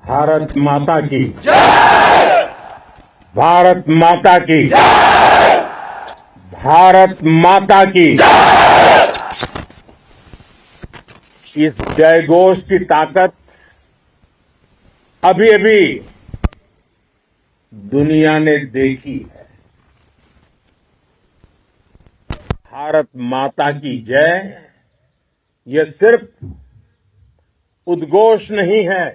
भारत माता की जय। भारत माता की जय। भारत माता की जय। इस जयघोष की ताकत अभी अभी दुनिया ने देखी है। भारत माता की जय यह सिर्फ उद्घोष नहीं है,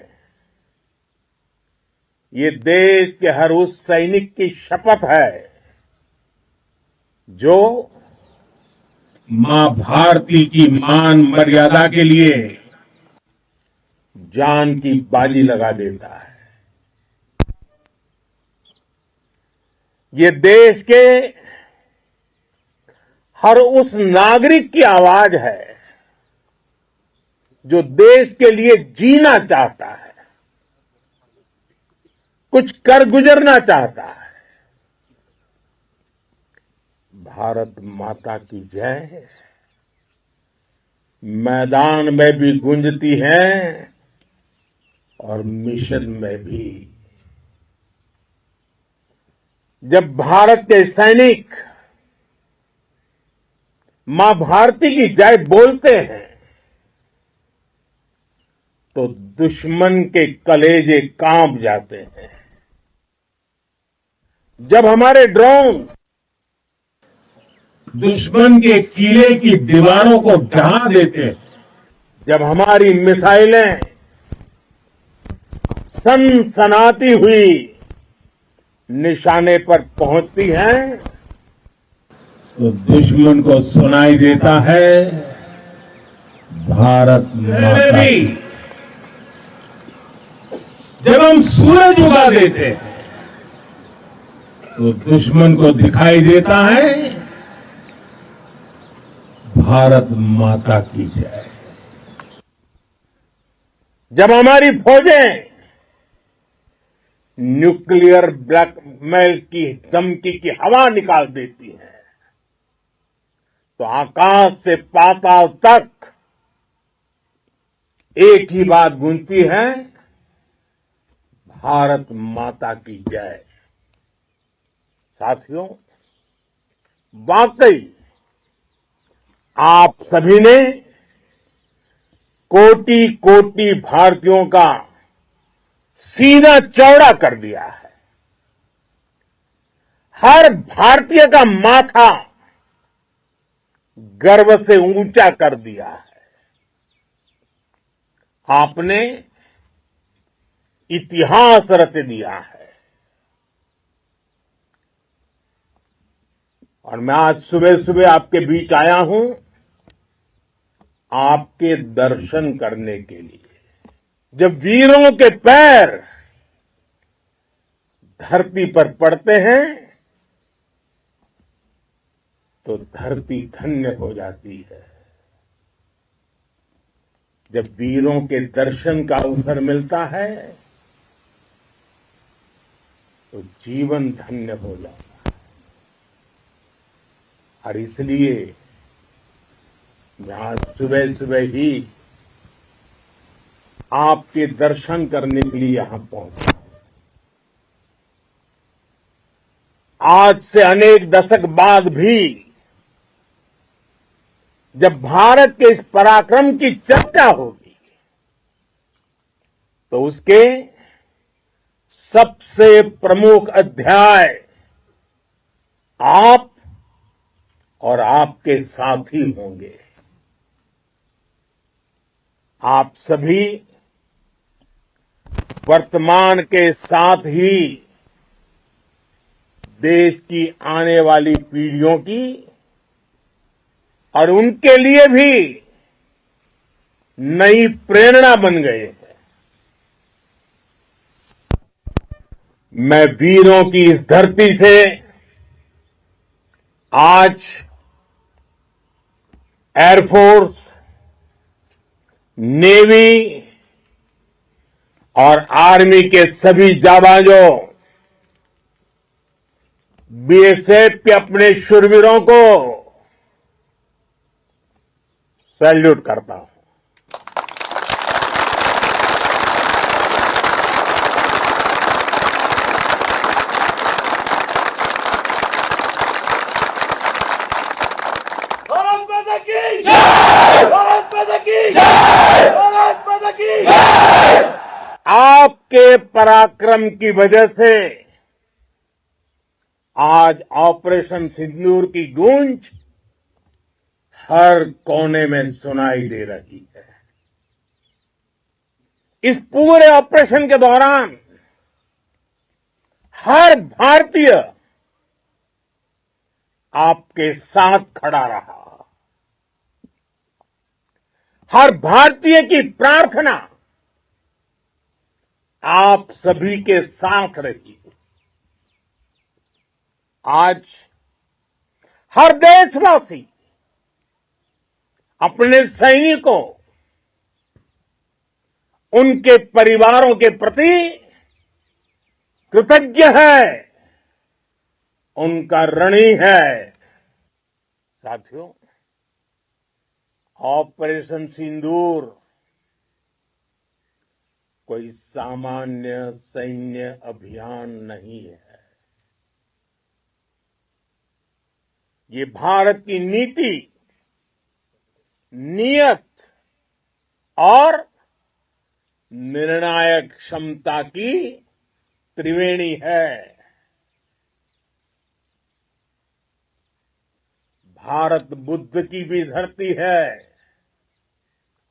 ये देश के हर उस सैनिक की शपथ है जो मां भारती की मान मर्यादा के लिए जान की बाजी लगा देता है। ये देश के हर उस नागरिक की आवाज है जो देश के लिए जीना चाहता है, कुछ कर गुजरना चाहता है। भारत माता की जय मैदान में भी गूंजती है और मिशन में भी। जब भारत के सैनिक मां भारती की जय बोलते हैं तो दुश्मन के कलेजे कांप जाते हैं। जब हमारे ड्रोन दुश्मन के किले की दीवारों को ढहा देते हैं, जब हमारी मिसाइलें सनसनाती हुई निशाने पर पहुंचती हैं तो दुश्मन को सुनाई देता है भारत माता की। जब हम सूरज उगा देते हैं तो दुश्मन को दिखाई देता है भारत माता की जय। जब हमारी फौजें न्यूक्लियर ब्लैकमेल की धमकी की हवा निकाल देती हैं तो आकाश से पाताल तक एक ही बात गूंजती है भारत माता की जय। साथियों, वाकई आप सभी ने कोटि कोटि भारतीयों का सीना चौड़ा कर दिया है। हर भारतीय का माथा गर्व से ऊंचा कर दिया है। आपने इतिहास रच दिया है। और मैं आज सुबह सुबह आपके बीच आया हूं आपके दर्शन करने के लिए। जब वीरों के पैर धरती पर पड़ते हैं तो धरती धन्य हो जाती है। जब वीरों के दर्शन का अवसर मिलता है तो जीवन धन्य हो जाता है। और इसलिए मैं आज सुबह सुबह ही आपके दर्शन करने के लिए यहां पहुंचा। आज से अनेक दशक बाद भी जब भारत के इस पराक्रम की चर्चा होगी तो उसके सबसे प्रमुख अध्याय आप और आपके साथी होंगे। आप सभी वर्तमान के साथ ही देश की आने वाली पीढ़ियों की और उनके लिए भी नई प्रेरणा बन गए हैं। मैं वीरों की इस धरती से आज एयरफोर्स, नेवी और आर्मी के सभी जाबाजों, बीएसएफ के अपने शूरवीरों को सैल्यूट करता हूं। आपके पराक्रम की वजह से आज ऑपरेशन सिंदूर की गूंज हर कोने में सुनाई दे रही है। इस पूरे ऑपरेशन के दौरान हर भारतीय आपके साथ खड़ा रहा। हर भारतीय की प्रार्थना आप सभी के साथ रही। आज हर देशवासी अपने सैनिकों, उनके परिवारों के प्रति कृतज्ञ है, उनका ऋणी है। साथियों, ऑपरेशन सिंदूर कोई सामान्य सैन्य अभियान नहीं है। ये भारत की नीति, नियत और निर्णायक क्षमता की त्रिवेणी है। भारत बुद्ध की भी धरती है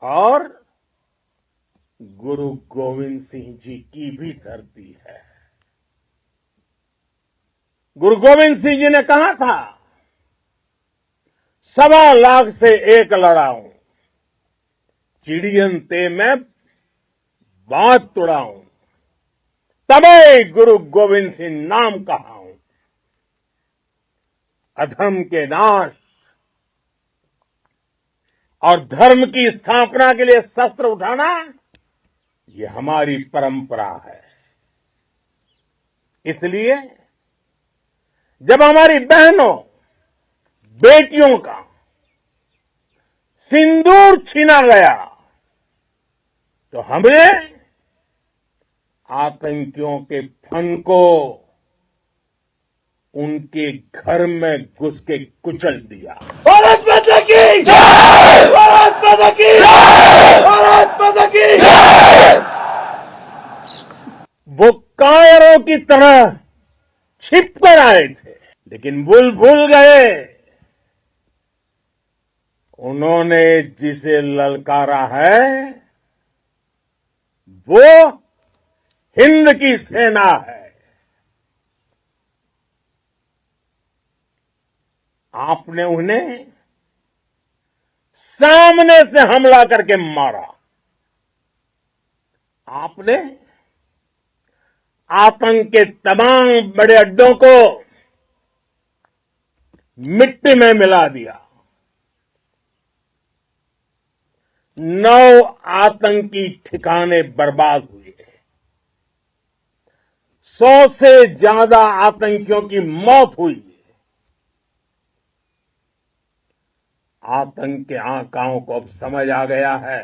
और गुरु गोविंद सिंह जी की भी धरती है। गुरु गोविंद सिंह जी ने कहा था, 1.25 लाख से एक लड़ाऊं, चिड़ियन ते मैं बात तुड़ाऊं, तबे गुरु गोविंद सिंह नाम कहाऊं। अधर्म के नाश और धर्म की स्थापना के लिए शस्त्र उठाना, ये हमारी परंपरा है। इसलिए जब हमारी बहनों, बेटियों का सिंदूर छीना गया, तो हमने आतंकियों के फन को उनके घर में घुस के कुचल दिया। भारत माता की जय! भारत माता की जय! भारत माता की जय! वो कायरों की तरह छिप कर आए थे, लेकिन भूल गए उन्होंने जिसे ललकारा है वो हिंद की सेना है। आपने उन्हें सामने से हमला करके मारा। आपने आतंक के तमाम बड़े अड्डों को मिट्टी में मिला दिया। 9 आतंकी ठिकाने बर्बाद हुए। 100 से ज्यादा आतंकियों की मौत हुई। आतंक के आकाओं को अब समझ आ गया है,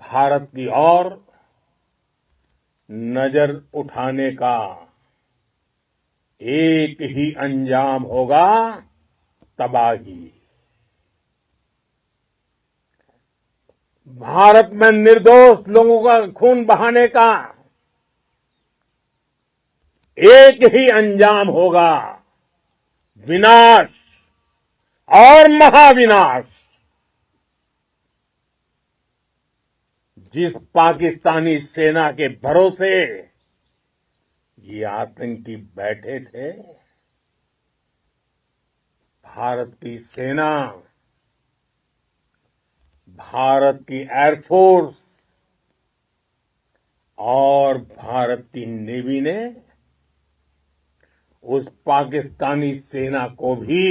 भारत की ओर नजर उठाने का एक ही अंजाम होगा, तबाही। भारत में निर्दोष लोगों का खून बहाने का एक ही अंजाम होगा, विनाश और महाविनाश। जिस पाकिस्तानी सेना के भरोसे ये आतंकी बैठे थे, भारत की सेना, भारत की एयरफोर्स और भारत की नेवी ने उस पाकिस्तानी सेना को भी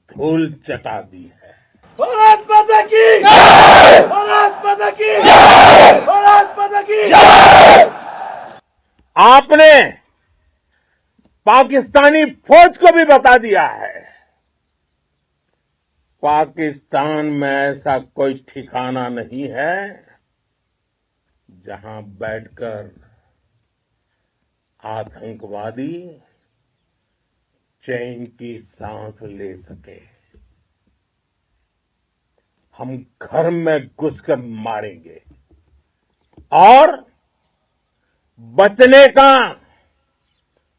धूल चटा दी है। भारत माता की जय! भारत माता की जय! भारत माता की जय! आपने पाकिस्तानी फौज को भी बता दिया है, पाकिस्तान में ऐसा कोई ठिकाना नहीं है जहां बैठकर आतंकवादी चैन की सांस ले सके। हम घर में घुसकर मारेंगे, और बचने का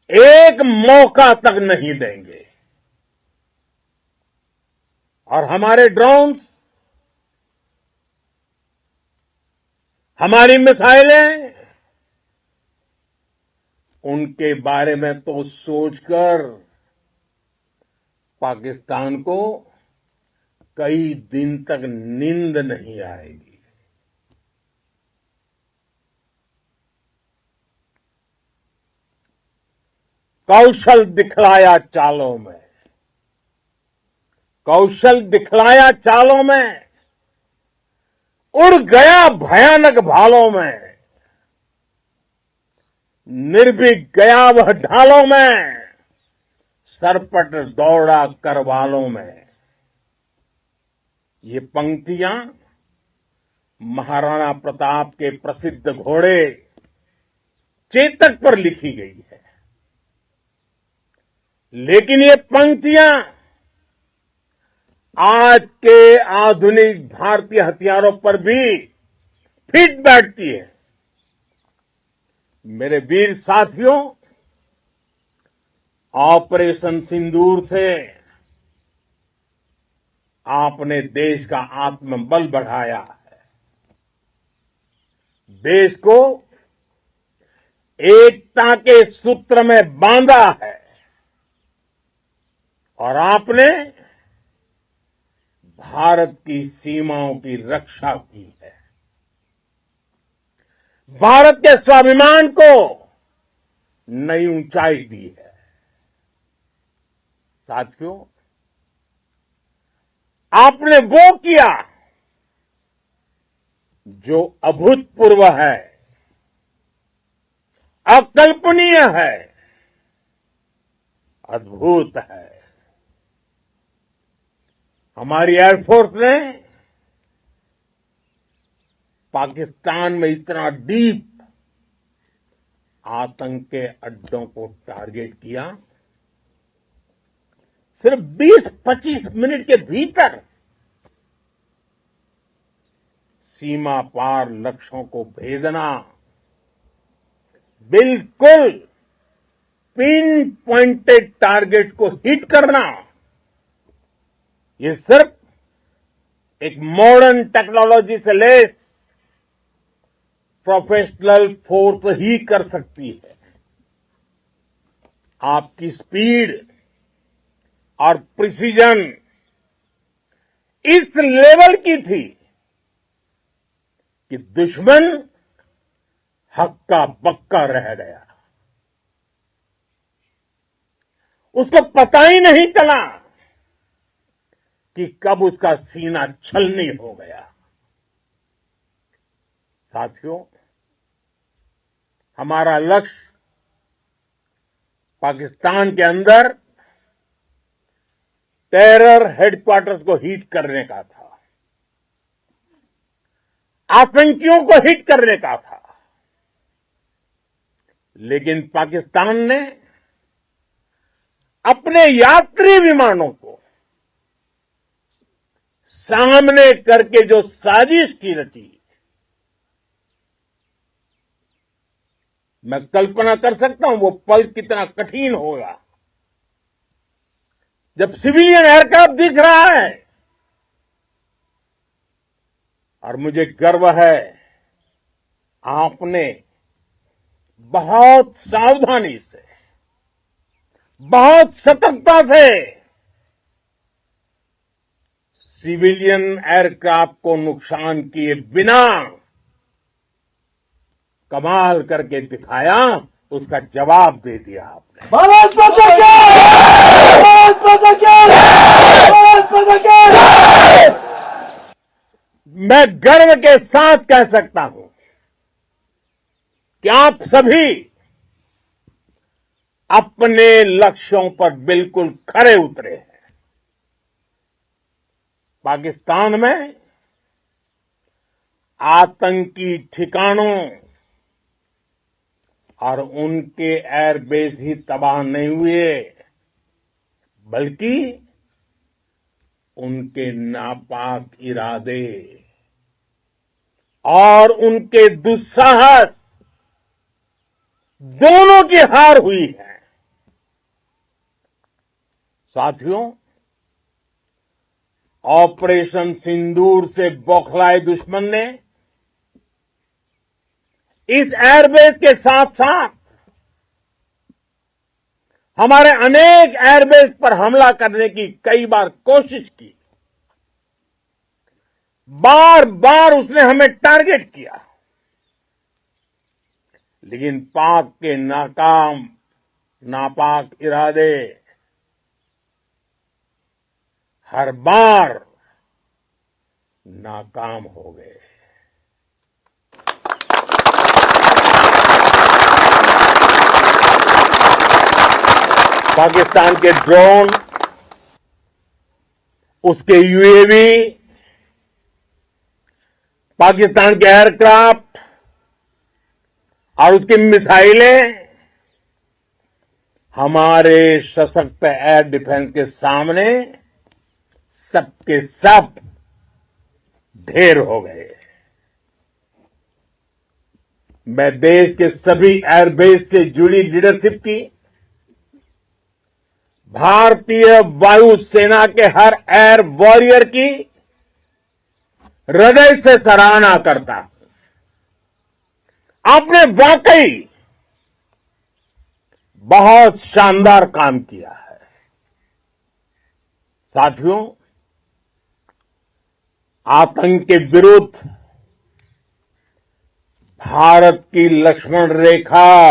एक मौका तक नहीं देंगे। और हमारे ड्रोन्स, हमारी मिसाइलें, उनके बारे में तो सोचकर पाकिस्तान को कई दिन तक नींद नहीं आएगी। कौशल दिखलाया चालों में, कौशल दिखलाया चालों में, उड़ गया भयानक भालों में, निर्भीक गया वह ढालों में, सरपट दौड़ा करवालों में। ये पंक्तियां महाराणा प्रताप के प्रसिद्ध घोड़े चेतक पर लिखी गई है। लेकिन ये पंक्तियां आज के आधुनिक भारतीय हथियारों पर भी फिट बैठती है। मेरे वीर साथियों, ऑपरेशन सिंदूर से आपने देश का आत्मबल बढ़ाया है, देश को एकता के सूत्र में बांधा है और आपने भारत की सीमाओं की रक्षा की है। भारत के स्वाभिमान को नई ऊंचाई दी है। साथियों, आपने वो किया जो अभूतपूर्व है, अकल्पनीय है, अद्भुत है। हमारी एयरफोर्स ने पाकिस्तान में इतना डीप आतंक के अड्डों को टारगेट किया, सिर्फ 20-25 मिनट के भीतर सीमा पार लक्ष्यों को भेदना, बिल्कुल पिन पॉइंटेड टारगेट्स को हिट करना, ये सिर्फ एक मॉडर्न टेक्नोलॉजी से लेस प्रोफेशनल फोर्स ही कर सकती है। आपकी स्पीड और प्रिसीजन इस लेवल की थी कि दुश्मन हक्का बक्का रह गया। उसको पता ही नहीं चला कि कब उसका सीना छलनी हो गया। साथियों, हमारा लक्ष्य पाकिस्तान के अंदर टेरर हेडक्वार्टर्स को हिट करने का था, आतंकियों को हिट करने का था। लेकिन पाकिस्तान ने अपने यात्री विमानों को सामने करके जो साजिश की रची, मैं कल्पना कर सकता हूं वो पल कितना कठिन होगा जब सिविलियन एयरक्राफ्ट दिख रहा है। और मुझे गर्व है, आपने बहुत सावधानी से, बहुत सतर्कता से सिविलियन एयरक्राफ्ट को नुकसान किए बिना कमाल करके दिखाया, उसका जवाब दे दिया आपने। भारत माता की जय! भारत माता की जय! भारत माता की जय! मैं गर्व के साथ कह सकता हूं कि आप सभी अपने लक्ष्यों पर बिल्कुल खरे उतरे हैं। पाकिस्तान में आतंकी ठिकानों और उनके एयरबेस ही तबाह नहीं हुए, बल्कि उनके नापाक इरादे और उनके दुस्साहस दोनों की हार हुई है। साथियों, ऑपरेशन सिंदूर से बौखलाए दुश्मन ने इस एयरबेस के साथ साथ हमारे अनेक एयरबेस पर हमला करने की कई बार कोशिश की। बार बार उसने हमें टारगेट किया, लेकिन पाक के नापाक इरादे हर बार नाकाम हो गए। पाकिस्तान के ड्रोन, उसके यूएवी, पाकिस्तान के एयरक्राफ्ट और उसकी मिसाइलें हमारे सशक्त एयर डिफेंस के सामने सबके सब ढेर हो गए। मैं देश के सभी एयरबेस से जुड़ी लीडरशिप की, भारतीय वायुसेना के हर एयर वॉरियर की हृदय से सराहना करता हूं। आपने वाकई बहुत शानदार काम किया है। साथियों, आतंक के विरुद्ध भारत की लक्ष्मण रेखा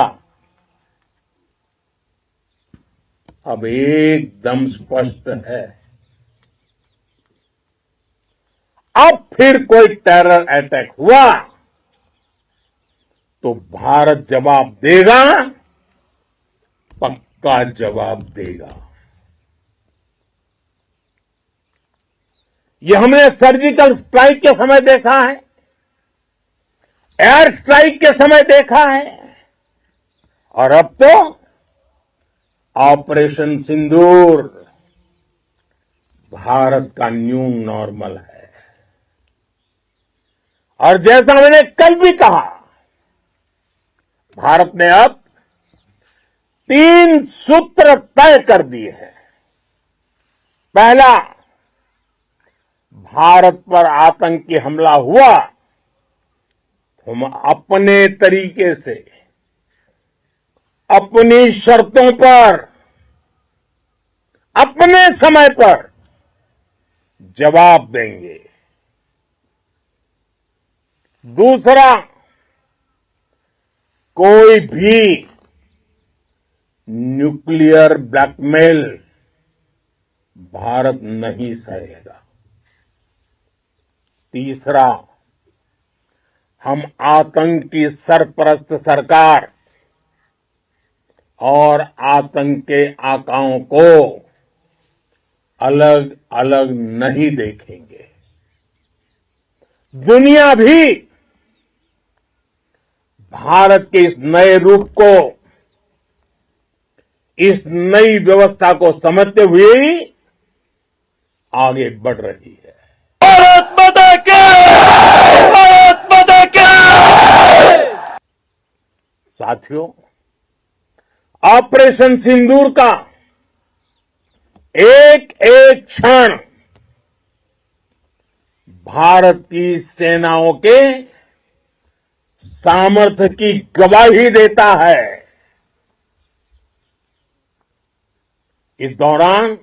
अब एकदम स्पष्ट है। अब फिर कोई टेरर अटैक हुआ तो भारत जवाब देगा, पक्का जवाब देगा। यह हमने सर्जिकल स्ट्राइक के समय देखा है, एयर स्ट्राइक के समय देखा है, और अब तो ऑपरेशन सिंदूर भारत का न्यू नॉर्मल है। और जैसा मैंने कल भी कहा, भारत ने अब 3 सूत्र तय कर दिए हैं। पहला, भारत पर आतंकी हमला हुआ, हम अपने तरीके से, अपनी शर्तों पर, अपने समय पर जवाब देंगे। दूसरा, कोई भी न्यूक्लियर ब्लैकमेल भारत नहीं सहेगा। तीसरा, हम आतंक की सरपरस्त सरकार और आतंक के आकाओं को अलग अलग नहीं देखेंगे। दुनिया भी भारत के इस नए रूप को, इस नई व्यवस्था को समझते हुए ही आगे बढ़ रही है। भारत माता की! भारत माता की! साथियों, ऑपरेशन सिंदूर का एक एक क्षण भारत की सेनाओं के सामर्थ्य की गवाही देता है। इस दौरान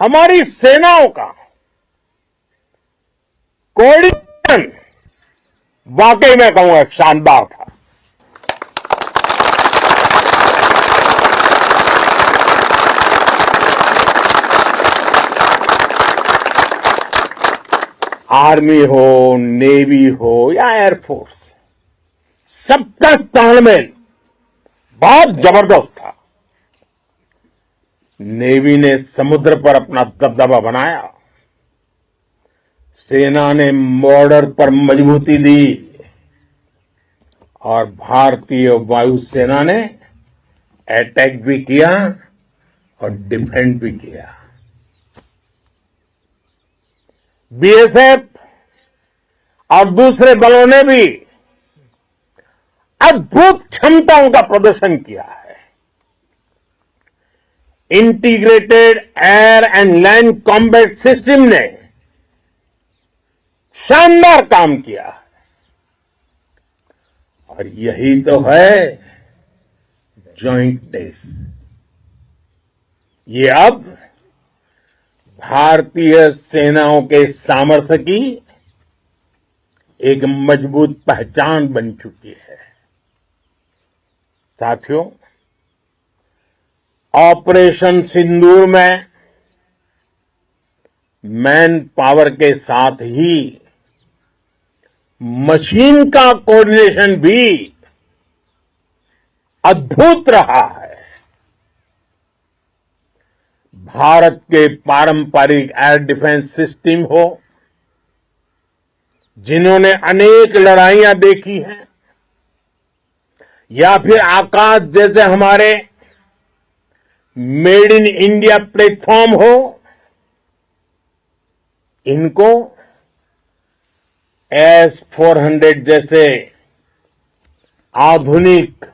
हमारी सेनाओं का कोऑर्डिनेशन वाकई में कहूंगा शानदार था। आर्मी हो, नेवी हो या एयरफोर्स, सबका तालमेल बहुत जबरदस्त था। नेवी ने समुद्र पर अपना दबदबा बनाया, सेना ने बॉर्डर पर मजबूती दी और भारतीय वायुसेना ने अटैक भी किया और डिफेंड भी किया। बीएसएफ और दूसरे बलों ने भी अद्भुत क्षमताओं का प्रदर्शन किया है। Integrated air and land combat system ने शानदार काम किया है। और यही तो है जॉइंटनेस। ये अब भारतीय सेनाओं के सामर्थ्य की एक मजबूत पहचान बन चुकी है। साथियों, ऑपरेशन सिंदूर में मैन पावर के साथ ही मशीन का कोऑर्डिनेशन भी अद्भुत रहा है। भारत के पारंपरिक एयर डिफेंस सिस्टम हो, जिन्होंने अनेक लड़ाइयां देखी हैं, या फिर आकाश जैसे हमारे मेड इन इंडिया प्लेटफॉर्म हो, इनको S-400 जैसे आधुनिक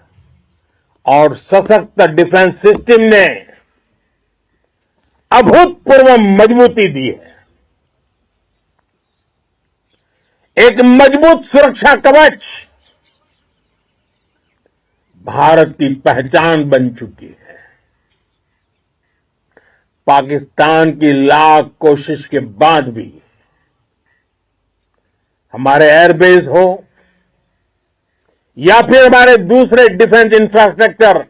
और सशक्त डिफेंस सिस्टम ने अभूतपूर्व मजबूती दी है। एक मजबूत सुरक्षा कवच भारत की पहचान बन चुकी है। पाकिस्तान की लाख कोशिश के बाद भी हमारे एयरबेस हो या फिर हमारे दूसरे डिफेंस इंफ्रास्ट्रक्चर,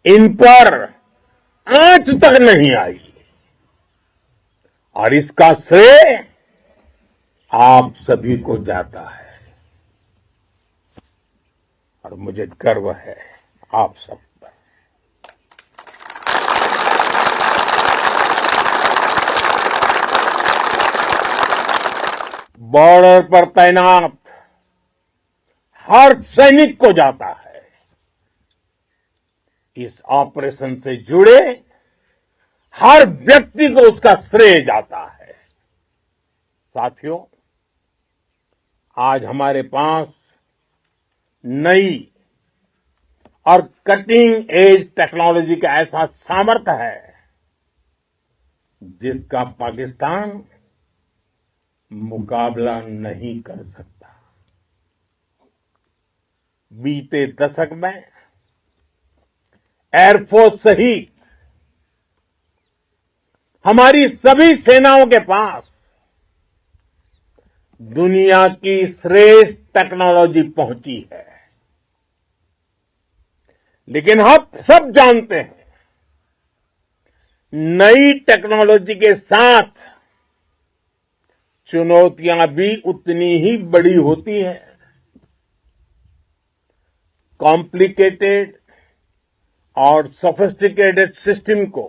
इन पर आंच तक नहीं आई। और इसका श्रेय आप सभी को जाता है। और मुझे गर्व है आप सब पर। बॉर्डर पर तैनात हर सैनिक को जाता है। इस ऑपरेशन से जुड़े हर व्यक्ति को उसका श्रेय जाता है। साथियों, आज हमारे पास नई और कटिंग एज टेक्नोलॉजी का ऐसा सामर्थ्य है जिसका पाकिस्तान मुकाबला नहीं कर सकता। बीते दशक में एयरफोर्स सहित हमारी सभी सेनाओं के पास दुनिया की श्रेष्ठ टेक्नोलॉजी पहुंची है। लेकिन हम सब जानते हैं, नई टेक्नोलॉजी के साथ चुनौतियां भी उतनी ही बड़ी होती हैं। कॉम्प्लिकेटेड और सोफिस्टिकेटेड सिस्टम को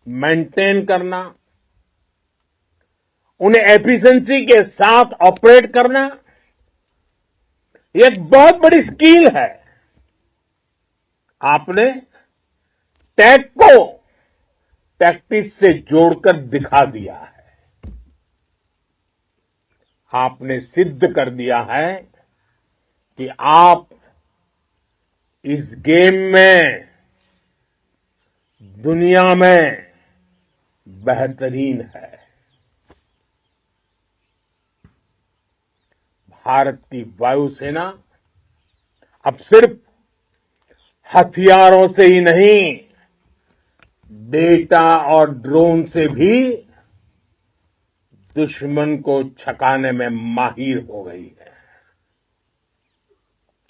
मेंटेन करना, उन्हें एफिशिएंसी के साथ ऑपरेट करना, एक बहुत बड़ी स्किल है। आपने टैक को टैक्टिक्स से जोड़कर दिखा दिया है। आपने सिद्ध कर दिया है कि आप इस गेम में दुनिया में बेहतरीन है। भारत की वायुसेना अब सिर्फ हथियारों से ही नहीं, डेटा और ड्रोन से भी दुश्मन को छकाने में माहिर हो गई है।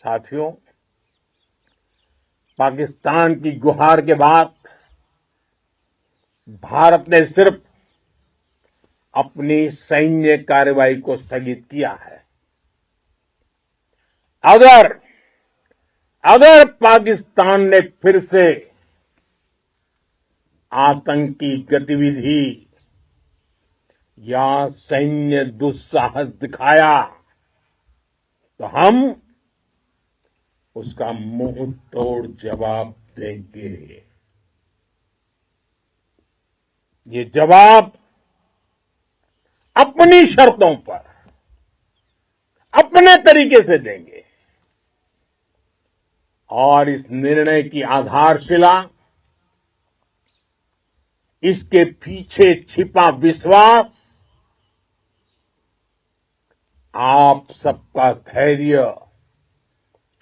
साथियों, पाकिस्तान की गुहार के बाद भारत ने सिर्फ अपनी सैन्य कार्रवाई को स्थगित किया है। अगर पाकिस्तान ने फिर से आतंकी गतिविधि या सैन्य दुस्साहस दिखाया तो हम उसका मुंह तोड़ जवाब देंगे। ये जवाब अपनी शर्तों पर अपने तरीके से देंगे। और इस निर्णय की आधारशिला, इसके पीछे छिपा विश्वास आप सबका धैर्य,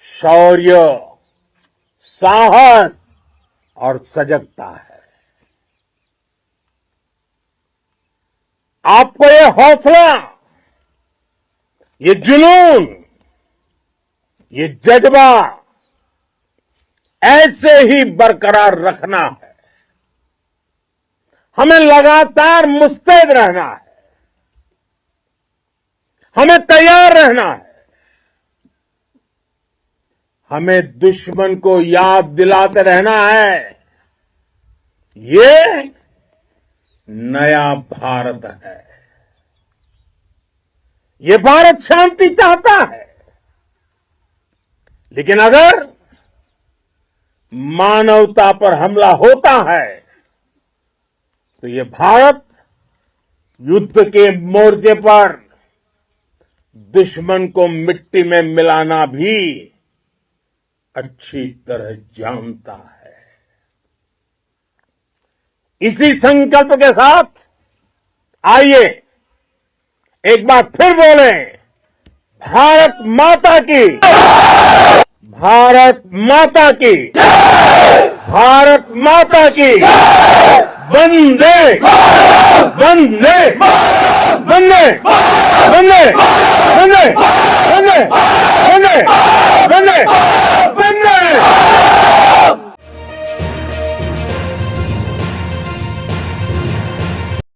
शौर्य, साहस और सजगता है। आपको ये हौसला, ये जुनून, ये जज्बा ऐसे ही बरकरार रखना है। हमें लगातार मुस्तैद रहना है, हमें तैयार रहना है। हमें दुश्मन को याद दिलाते रहना है, ये नया भारत है। ये भारत शांति चाहता है, लेकिन अगर मानवता पर हमला होता है तो ये भारत युद्ध के मोर्चे पर दुश्मन को मिट्टी में मिलाना भी अच्छी तरह जानता है। इसी संकल्प के साथ आइए एक बार फिर बोले, भारत माता की, भारत माता की, भारत माता की, वंदे वंदे वंदे वंदे वंदे वंदे वंदे